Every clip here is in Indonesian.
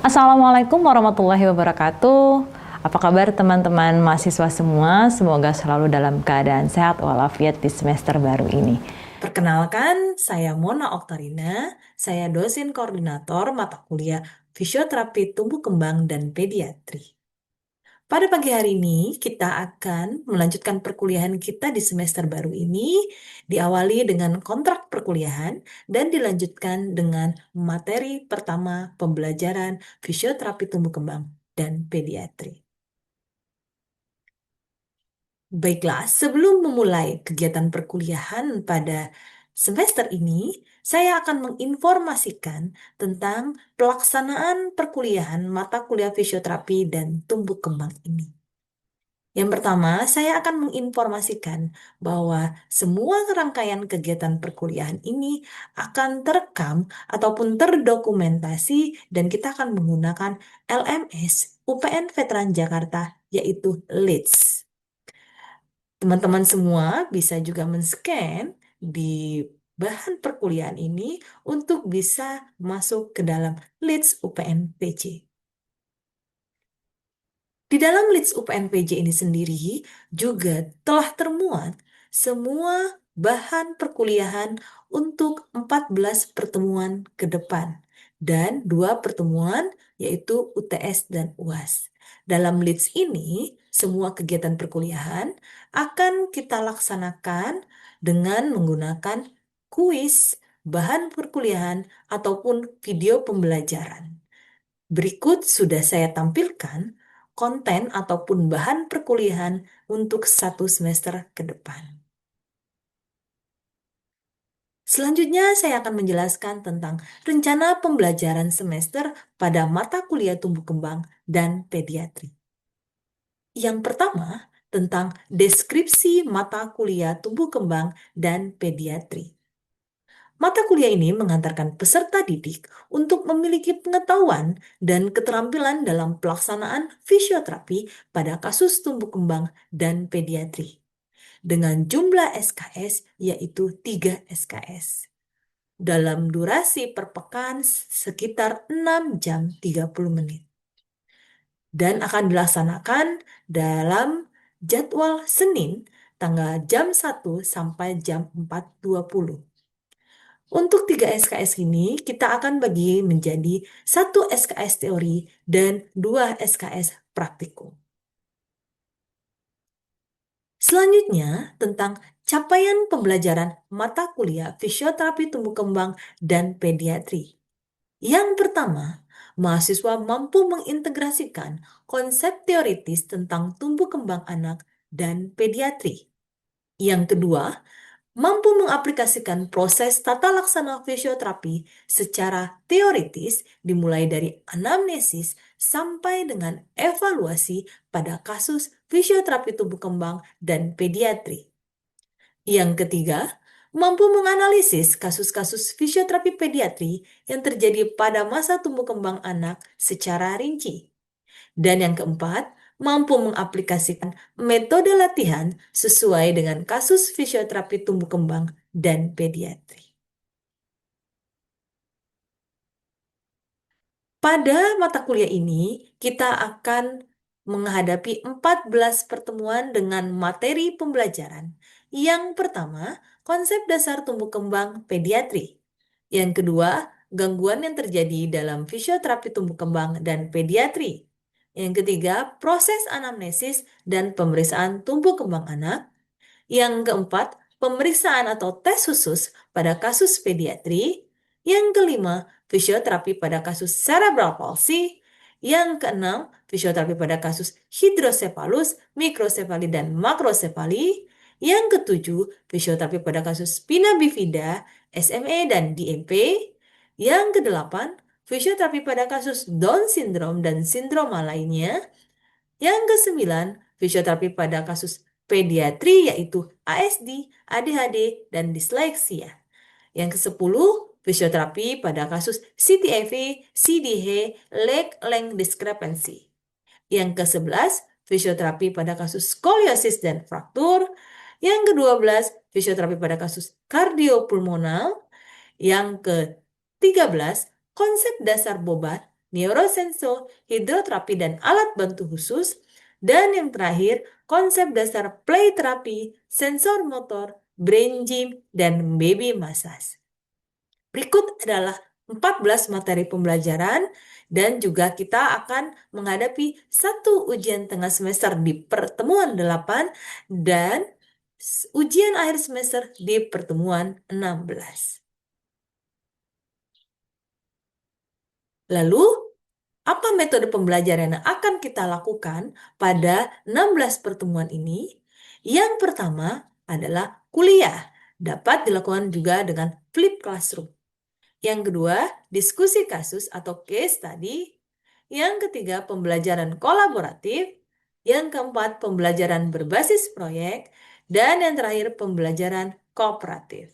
Assalamualaikum warahmatullahi wabarakatuh. Apa kabar teman-teman mahasiswa semua? Semoga selalu dalam keadaan sehat walafiat di semester baru ini. Perkenalkan, saya Mona Oktarina. Saya dosen koordinator mata kuliah Fisioterapi Tumbuh Kembang dan Pediatri. Pada pagi hari ini, kita akan melanjutkan perkuliahan kita di semester baru ini, diawali dengan kontrak perkuliahan dan dilanjutkan dengan materi pertama pembelajaran fisioterapi tumbuh kembang dan pediatri. Baiklah, sebelum memulai kegiatan perkuliahan pada semester ini, saya akan menginformasikan tentang pelaksanaan perkuliahan mata kuliah fisioterapi dan tumbuh kembang ini. Yang pertama, saya akan menginformasikan bahwa semua rangkaian kegiatan perkuliahan ini akan terekam ataupun terdokumentasi dan kita akan menggunakan LMS UPN Veteran Jakarta, yaitu LEADS. Teman-teman semua bisa juga men-scan di bahan perkuliahan ini untuk bisa masuk ke dalam LEADS UPN PJ. Di dalam LEADS UPN PJ ini sendiri juga telah termuat semua bahan perkuliahan untuk 14 pertemuan ke depan dan 2 pertemuan yaitu UTS dan UAS. Dalam LEADS ini, semua kegiatan perkuliahan akan kita laksanakan dengan menggunakan kuis, bahan perkuliahan, ataupun video pembelajaran. Berikut sudah saya tampilkan konten ataupun bahan perkuliahan untuk 1 semester ke depan. Selanjutnya, saya akan menjelaskan tentang rencana pembelajaran semester pada mata kuliah tumbuh kembang dan pediatri. Yang pertama, tentang deskripsi mata kuliah tumbuh kembang dan pediatri. Mata kuliah ini mengantarkan peserta didik untuk memiliki pengetahuan dan keterampilan dalam pelaksanaan fisioterapi pada kasus tumbuh kembang dan pediatri. Dengan jumlah SKS yaitu 3 SKS. Dalam durasi per pekan sekitar 6 jam 30 menit. Dan akan dilaksanakan dalam jadwal Senin tanggal jam 1 sampai jam 4.20. Untuk 3 SKS ini, kita akan bagi menjadi 1 SKS teori dan 2 SKS praktikum. Selanjutnya, tentang capaian pembelajaran mata kuliah fisioterapi tumbuh kembang dan pediatri. Yang pertama, mahasiswa mampu mengintegrasikan konsep teoritis tentang tumbuh kembang anak dan pediatri. Yang kedua, mampu mengaplikasikan proses tata laksana fisioterapi secara teoritis dimulai dari anamnesis sampai dengan evaluasi pada kasus fisioterapi tumbuh kembang dan pediatri. Yang ketiga, mampu menganalisis kasus-kasus fisioterapi pediatri yang terjadi pada masa tumbuh kembang anak secara rinci. Dan yang keempat, mampu mengaplikasikan metode latihan sesuai dengan kasus fisioterapi tumbuh kembang dan pediatri. Pada mata kuliah ini, kita akan menghadapi 14 pertemuan dengan materi pembelajaran. Yang pertama, konsep dasar tumbuh kembang pediatri. Yang kedua, gangguan yang terjadi dalam fisioterapi tumbuh kembang dan pediatri. Yang ketiga, proses anamnesis dan pemeriksaan tumbuh kembang anak. Yang keempat, pemeriksaan atau tes khusus pada kasus pediatri. Yang kelima, fisioterapi pada kasus cerebral palsy. Yang keenam, fisioterapi pada kasus hidrosepalus, mikrosefali, dan makrosefali. Yang ketujuh, fisioterapi pada kasus spina bifida, SMA, dan DMP. Yang kedelapan, fisioterapi pada kasus Down syndrome dan sindroma lainnya. Yang kesembilan, fisioterapi pada kasus pediatri yaitu ASD, ADHD, dan disleksia. Yang kesepuluh, fisioterapi pada kasus CTEV, CDH, leg length discrepancy. Yang kesebelas, fisioterapi pada kasus skoliosis dan fraktur. Yang kedua belas, fisioterapi pada kasus kardiopulmonal. Yang ke-13, konsep dasar bobat neurosenso, hidroterapi dan alat bantu khusus, dan yang terakhir, konsep dasar play terapi, sensor motor, brain gym, dan baby massage. Berikut adalah 14 materi pembelajaran dan juga kita akan menghadapi satu ujian tengah semester di pertemuan 8 dan ujian akhir semester di pertemuan 16. Lalu, apa metode pembelajaran yang akan kita lakukan pada 16 pertemuan ini? Yang pertama adalah kuliah. Dapat dilakukan juga dengan flip classroom. Yang kedua, diskusi kasus atau case study. Yang ketiga, pembelajaran kolaboratif. Yang keempat, pembelajaran berbasis proyek. Dan yang terakhir, pembelajaran kooperatif.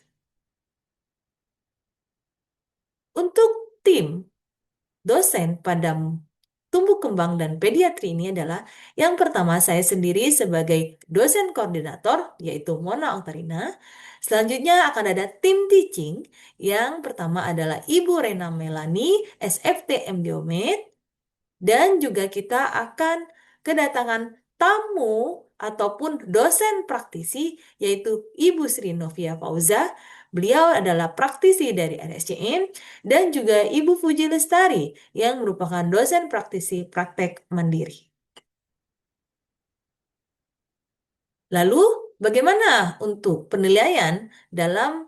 Untuk tim dosen pada tumbuh kembang dan pediatri ini adalah yang pertama saya sendiri sebagai dosen koordinator yaitu Mona Oktarina. Selanjutnya akan ada tim teaching. Yang pertama adalah Ibu Rena Melani, SFT MDOMed. Dan juga kita akan kedatangan tamu ataupun dosen praktisi yaitu Ibu Sri Novia Fauza. Beliau adalah praktisi dari RSCM dan juga Ibu Fuji Lestari yang merupakan dosen praktisi praktek mandiri. Lalu, bagaimana untuk penilaian dalam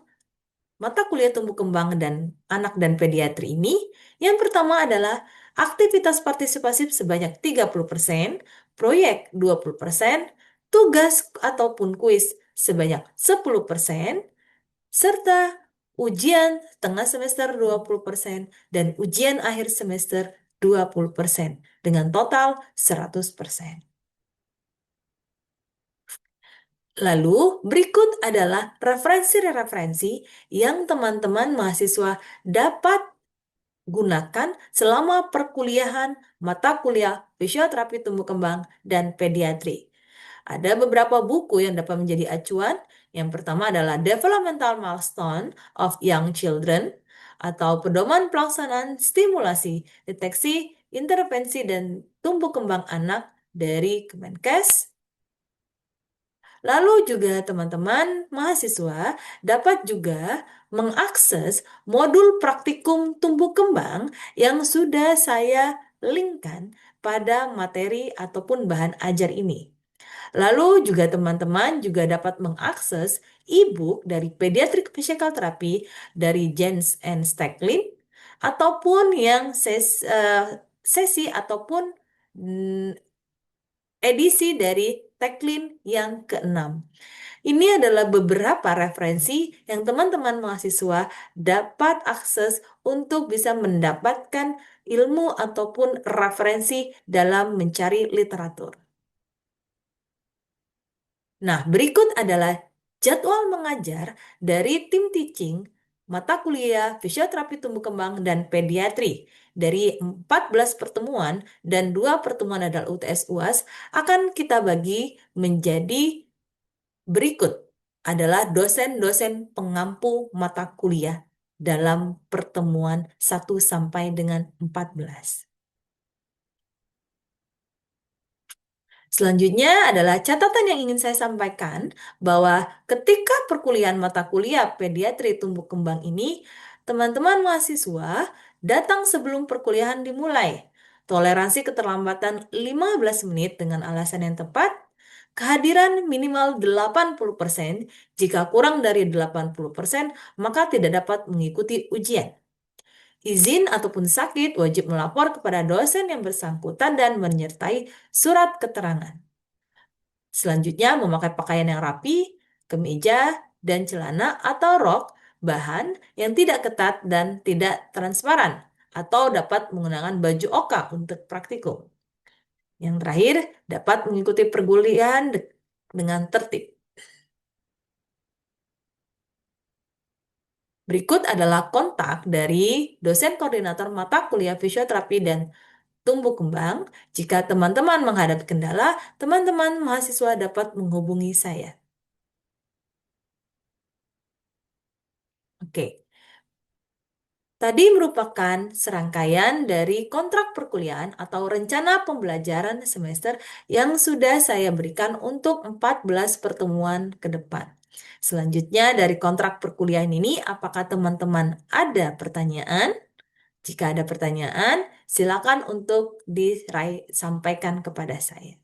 mata kuliah tumbuh kembang dan anak dan pediatri ini? Yang pertama adalah aktivitas partisipasif sebanyak 30%, proyek 20%, tugas ataupun kuis sebanyak 10%, serta ujian tengah semester 20% dan ujian akhir semester 20% dengan total 100%. Lalu, berikut adalah referensi-referensi yang teman-teman mahasiswa dapat gunakan selama perkuliahan mata kuliah fisioterapi tumbuh kembang dan pediatri. Ada beberapa buku yang dapat menjadi acuan. Yang pertama adalah Developmental Milestone of Young Children atau Pedoman Pelaksanaan Stimulasi, Deteksi, Intervensi, dan Tumbuh Kembang Anak dari Kemenkes. Lalu juga teman-teman mahasiswa dapat juga mengakses modul praktikum tumbuh kembang yang sudah saya linkkan pada materi ataupun bahan ajar ini. Lalu juga teman-teman juga dapat mengakses e-book dari Pediatric Physical Therapy dari Jens and Stecklin ataupun yang sesi ataupun mm, edisi dari Teklin yang keenam. Ini adalah beberapa referensi yang teman-teman mahasiswa dapat akses untuk bisa mendapatkan ilmu ataupun referensi dalam mencari literatur. Nah, berikut adalah jadwal mengajar dari tim teaching mata kuliah fisioterapi tumbuh kembang dan pediatri dari 14 pertemuan dan 2 pertemuan adalah UTS UAS akan kita bagi menjadi berikut adalah dosen-dosen pengampu mata kuliah dalam pertemuan 1 sampai dengan 14. Selanjutnya adalah catatan yang ingin saya sampaikan bahwa ketika perkuliahan mata kuliah pediatri tumbuh kembang ini, teman-teman mahasiswa datang sebelum perkuliahan dimulai. Toleransi keterlambatan 15 menit dengan alasan yang tepat, kehadiran minimal 80%, jika kurang dari 80%, maka tidak dapat mengikuti ujian. Izin ataupun sakit wajib melapor kepada dosen yang bersangkutan dan menyertai surat keterangan. Selanjutnya, memakai pakaian yang rapi, kemeja, dan celana atau rok bahan yang tidak ketat dan tidak transparan, atau dapat menggunakan baju oka untuk praktikum. Yang terakhir, dapat mengikuti perkuliahan dengan tertib. Berikut adalah kontak dari dosen koordinator mata kuliah fisioterapi dan tumbuh kembang. Jika teman-teman menghadapi kendala, teman-teman mahasiswa dapat menghubungi saya. Oke. Tadi merupakan serangkaian dari kontrak perkuliahan atau rencana pembelajaran semester yang sudah saya berikan untuk 14 pertemuan ke depan. Selanjutnya dari kontrak perkuliahan ini, apakah teman-teman ada pertanyaan? Jika ada pertanyaan, silakan untuk disampaikan kepada saya.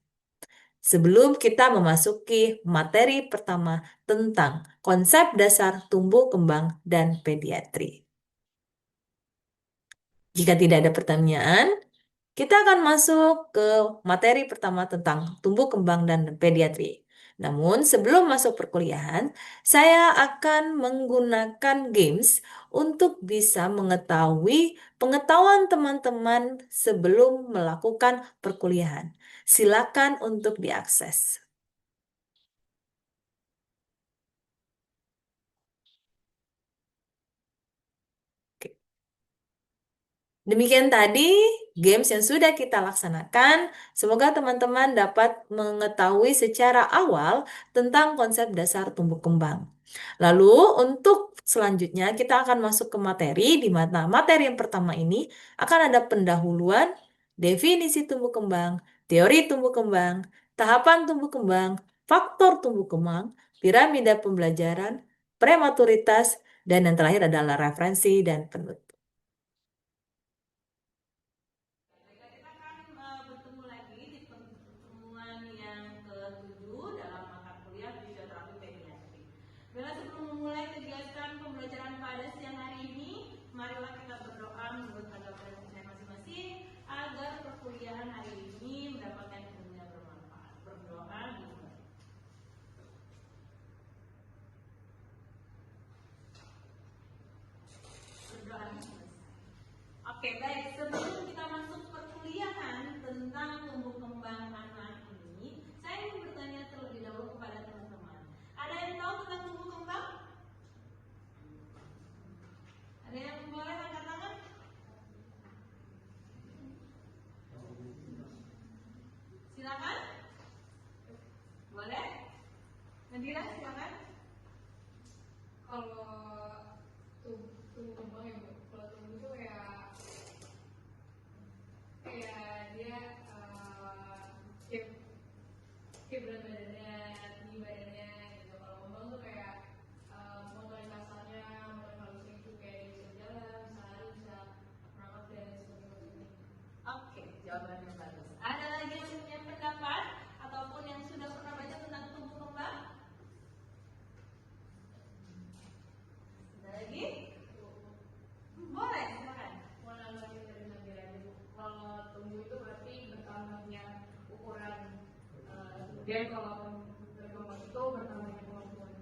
Sebelum kita memasuki materi pertama tentang konsep dasar tumbuh kembang dan pediatri. Jika tidak ada pertanyaan, kita akan masuk ke materi pertama tentang tumbuh kembang dan pediatri. Namun, sebelum masuk perkuliahan, saya akan menggunakan games untuk bisa mengetahui pengetahuan teman-teman sebelum melakukan perkuliahan. Silakan untuk diakses. Oke. Demikian tadi games yang sudah kita laksanakan. Semoga teman-teman dapat mengetahui secara awal tentang konsep dasar tumbuh kembang. Lalu untuk selanjutnya kita akan masuk ke materi, di mana materi yang pertama ini akan ada pendahuluan, definisi tumbuh kembang, teori tumbuh kembang, tahapan tumbuh kembang, faktor tumbuh kembang, piramida pembelajaran, prematuritas, dan yang terakhir adalah referensi dan penutup. Kita akan bertemu lagi di pertemuan yang ke-7 dalam mata kuliah fisioterapi pediatri. Bila sebelum memulai kegiatan pembelajaran pada siang hari ini, marilah kita berdoa menurut agama dan percaya masing-masing agar perkuliahan hari ini mendapatkan ilmu yang bermanfaat. Berdoa dimulai. Berdoa dimulai. Oke, baik. Sebelum kita masuk perkuliahan tentang tumbuh kembang anak ini, saya ingin bertanya terlebih dahulu kepada teman-teman. Ada yang tahu tentang tumbuh kembang? Ada yang boleh angkat tangan? Silakan. Boleh? Nadira, silakan. Kalau tumbuh kembang ya Bu, kalau tumbuh itu kayak dia kayak berat badannya, tinggi badannya gitu. Kalau kembang tuh kayak motorik kasarnya, motorik halusnya itu kayak dia bisa jalan, bisa lari, bisa merangkak dan sebagainya. Oke, jawabannya bagus. Ada lagi yang punya pendapat ataupun yang sudah pernah baca tentang tumbuh kembang? Ada lagi? Boleh, silakan. Mau nambahin dari Nabila Bu, kalau tumbuh itu berarti bertambahnya ukuran, kemudian kalau berkembang itu bertambahnya kemampuan.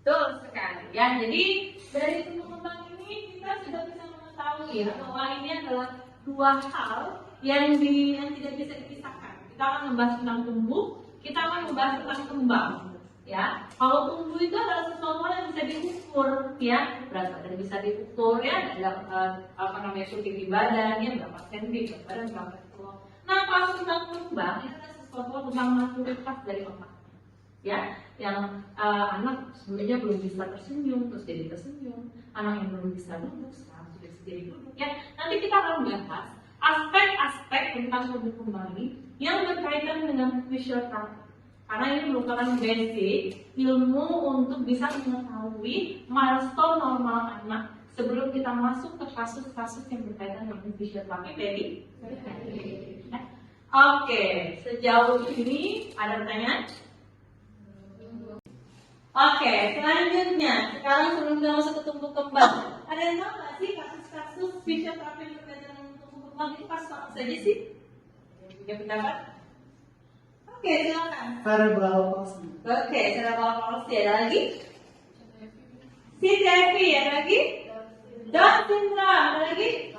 Betul sekali. Ya, jadi dari tumbuh kembang ini kita sudah bisa mengetahui bahwa ini adalah dua hal yang tidak bisa dipisahkan. Kita akan membahas tentang tumbuh, kita akan membahas tentang kembang. Ya, kalau tumbuh itu adalah sesuatu yang bisa diukur, ya, berat badan bisa diukur, ya, ada syuting di badan, ya, berapa senti, berat badan berapa kilo. Nah, kalau tentang kembang itu adalah sesuatu tentang maturitas dari otak. Ya, yang anak sebenarnya belum bisa tersenyum terus jadi tersenyum, anak yang belum bisa duduk sekarang sudah bisa jadi duduk, ya. Nanti kita akan bahas aspek-aspek tentang tumbuh kembang ini yang berkaitan dengan fisioterapi, karena ini merupakan basic ilmu untuk bisa mengetahui milestone normal anak sebelum kita masuk ke kasus-kasus yang berkaitan dengan fisioterapi tadi. Oke, sejauh ini ada pertanyaan? Oke, selanjutnya, sekarang sebelum kita masuk ke tumbuh kembang, ada yang tahu nggak sih kasus-kasus fisioterapi yang berkaitan dengan tumbuh kembang itu kasus apa saja sih? Punya pendapat? Oke, silakan. Cerebral palsy. Oke, cerebral palsy. Ada lagi? CTIP, ada lagi? Down syndrome, ada lagi?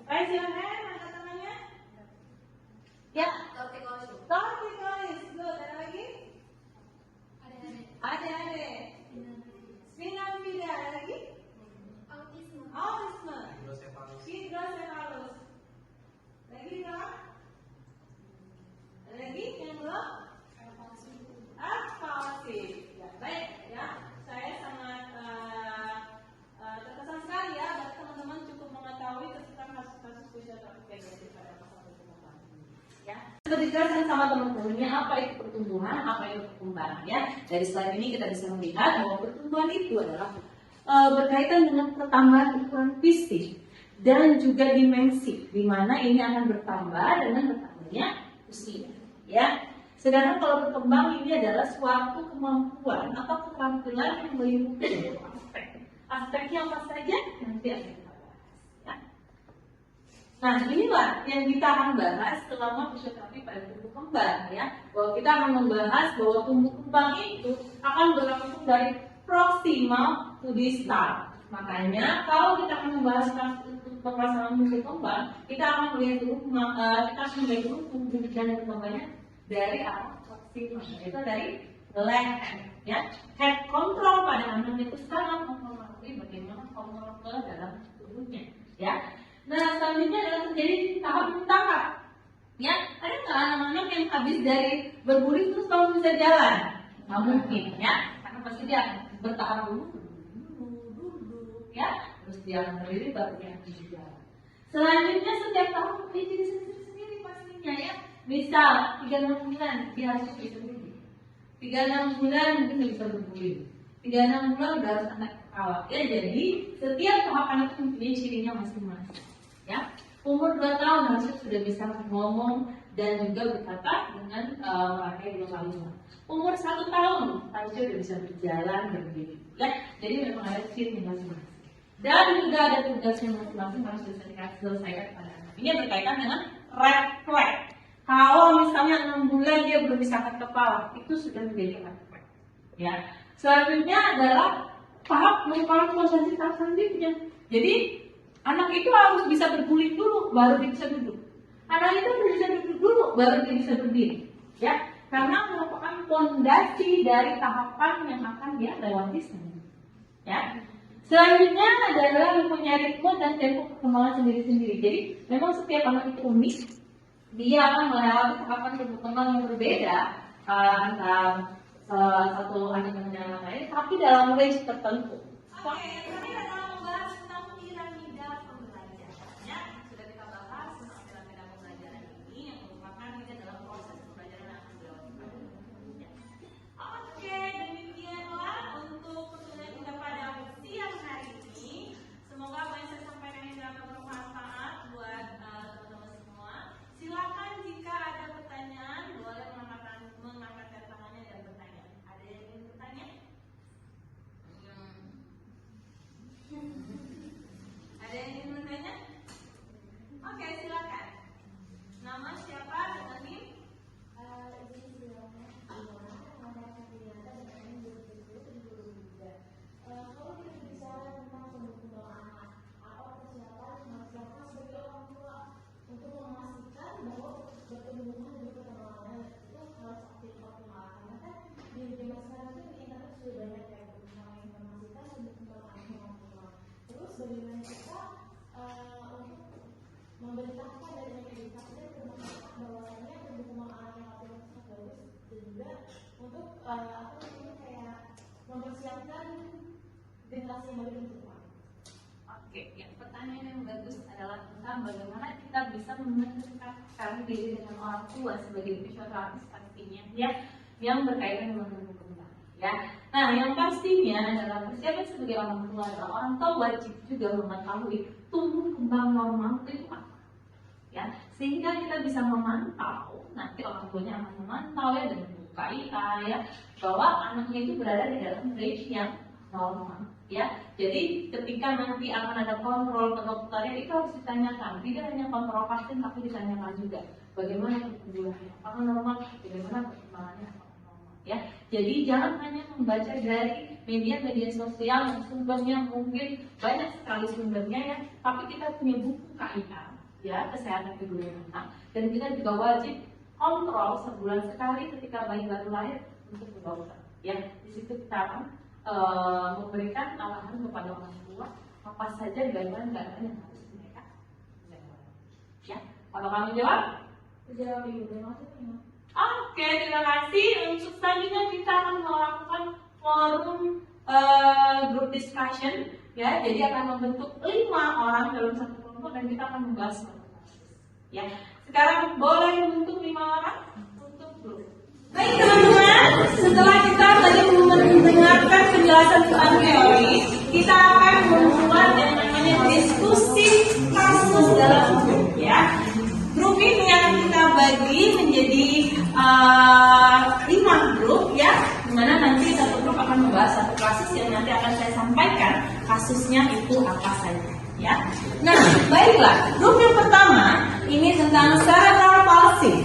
Raise your hand, angkat tangannya. Ya. Torticollis, good. Ada lagi? Ada. Spinal bida, ada lagi? Autisme. Hidrocephalus. Lagi dong? Ada lagi yang belum? Apalsi. Ya, baik ya. Saya sangat terkesan sekali ya seperti dijelaskan sama teman-temannya apa itu pertumbuhan, apa itu perkembangan ya. Dari slide ini kita bisa melihat bahwa pertumbuhan itu adalah berkaitan dengan pertambahan ukuran fisik dan juga dimensi, di mana ini akan bertambah dengan bertambahnya usia ya. Sedangkan kalau berkembang ini adalah suatu kemampuan atau keterampilan yang meliputi aspek. Aspeknya apa saja? Nanti akan kita bahas. Ya. Nah, inilah yang kita akan bahas selama fisioterapi pada tumbuh kembang ya. Bahwa kita akan membahas bahwa tumbuh kembang itu akan berlangsung dari proximal to distal. Makanya kalau kita akan membahas pelaksanaan tumbuh kembang, kita akan melihat dulu tumbuh dan berkembangnya dari arah proximal, yaitu dari left hand ya. Head control pada anak itu sangat mempengaruhi bagaimana kontrol ke dalam tubuhnya ya. Nah, selanjutnya adalah terjadi tahap demi tahap. Ya, ada nggak anak-anak yang habis dari berguling terus kamu bisa jalan? Nggak mungkin, ya, karena pasti dia bertahap dulu, ya, terus dia akan berdiri baru dia akan bisa jalan. Selanjutnya setiap tahun dia jadi sendiri pastinya, ya. Misal 36 bulan dia harus bisa berdiri, 36 bulan mungkin nggak bisa berguling, 36 bulan udah harus anak kepala. Ya, jadi setiap tahap anak itu mempunyai cirinya masing-masing. Ya, umur 2 tahun harusnya sudah bisa ngomong dan juga berkata dengan merangkai 2 kalimat. Umur 1 tahun harusnya sudah bisa berjalan berdiri. Ya, jadi memang ada ciri masing-masing. Dan juga ada tugasnya masing-masing harus diselesaikan pada anak. Ini berkaitan dengan red flag. Kalau misalnya 6 bulan dia belum bisa angkat kepala, itu sudah menjadi red flag. Ya, selanjutnya adalah tahap merupakan prosesi tahap selanjutnya. Jadi anak itu harus bisa berguling dulu, baru dia bisa duduk. Anak itu harus bisa duduk dulu, baru dia bisa berdiri. Ya, karena merupakan fondasi dari tahapan yang akan dia lewati selanjutnya. Ya. Selanjutnya adalah mempunyai ritme dan tempo perkembangan sendiri-sendiri. Jadi memang setiap anak itu unik, dia akan melewati tahapan perkembangan yang berbeda antara satu anak dengan yang lain, tapi dalam range tertentu. Oke, tadi adalah membahas tentang piramida pembelajarannya. Sudah kita bahas tentang piramida pembelajaran ini yang merupakan ini adalah proses pembelajaran yang akan dilakukan. Oke, demikianlah untuk pertemuan kita pada siang hari ini. Semoga apa yang saya sampaikan ini dapat bermanfaat buat teman-teman semua. Silakan jika ada pertanyaan boleh mengangkat tangannya dan bertanya. Ada yang ingin bertanya? Ada yang ingin bertanya? Oke, silakan. Nama siapa dengan NIM? Kalau kita bicara tentang tumbuh kembang anak, apa persiapan masyarakat sebagai orang tua untuk memastikan bahwa pertumbuhan dan perkembangan itu harus optimal, karena kan di zaman sekarang itu di internet sudah banyak yang menginformasikan tumbuh kembang anak yang optimal. Terus bagaimana kita untuk memberitahukan dan mengedukasi dan bermasyarakat bahwasanya tumbuh kembang anak yang optimal itu sangat bagus, dan juga untuk kayak mempersiapkan generasi yang baru ke depan. Oke, yang pertanyaan yang bagus adalah tentang bagaimana kita bisa mendekatkan diri dengan orang tua sebagai fisioterapis pastinya, ya, yang berkaitan dengan tumbuh kembang, ya. Nah, yang pastinya adalah persiapan sebagai orang tua adalah orang tua wajib juga mengetahui tumbuh kembang normal itu apa, ya, sehingga kita bisa memantau. Nanti orang tuanya akan memantau ya dengan KIA ya, bahwa anaknya itu berada di dalam range yang normal. Ya, jadi ketika nanti akan ada kontrol ke dokternya itu harus ditanyakan, tidak hanya kontrol pasien tapi ditanyakan juga bagaimana pertumbuhannya, apakah normal, bagaimana perkembangannya, apakah normal. Ya, jadi jangan hanya membaca dari media-media sosial yang sumbernya mungkin banyak sekali sumbernya ya, tapi kita punya buku KIA, ya, kesehatan ibu dan anak, dan kita juga wajib kontrol sebulan sekali ketika bayi baru lahir untuk ke dokter. Ya, di situ kita akan memberikan arahan kepada orang tua apa saja gambaran-gambaran yang harus mereka lewati. Ya, kalau kamu jawab? Jawab ibu, terima kasih. Oke, terima kasih. Untuk selanjutnya kita akan melakukan forum group discussion. Ya, jadi akan membentuk 5 orang dalam satu kelompok dan kita akan membahas satu kasus. Ya, Sekarang boleh membentuk 5 orang untuk grup. Baik teman-teman, setelah kita tadi mendengarkan penjelasan tentang teori, kita akan membuat yang namanya diskusi kasus dalam grup ya. Grup ini akan kita bagi menjadi 5 grup ya, dimana nanti satu grup akan membahas satu kasus yang nanti akan saya sampaikan kasusnya itu apa saja ya. Nah, baiklah, grup yang pertama ini tentang cerebral palsy.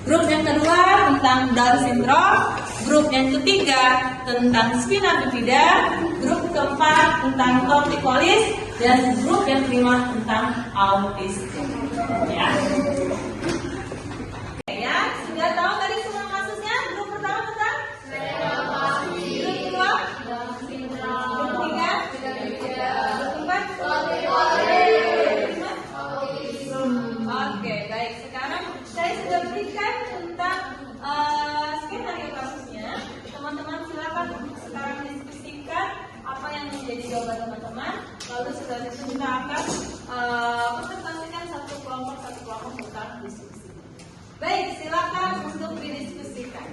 Grup yang kedua tentang Down syndrome, grup yang ketiga tentang spina bifida, grup keempat tentang torticollis, dan grup yang kelima tentang autism. Ya. Oke, ya, sudah tahu tadi semua kasusnya? Grup pertama tentang cerebral palsy. Grup kedua Down syndrome. Grup ketiga grup keempat torticollis. Oke, baik. Sekarang saya sudah berikan tentang skenario kasusnya. Teman-teman silakan sekarang diskusikan apa yang menjadi jawaban teman-teman. Lalu setelah itu kita akan presentasikan satu kelompok tentang diskusi. Baik, silakan untuk didiskusikan.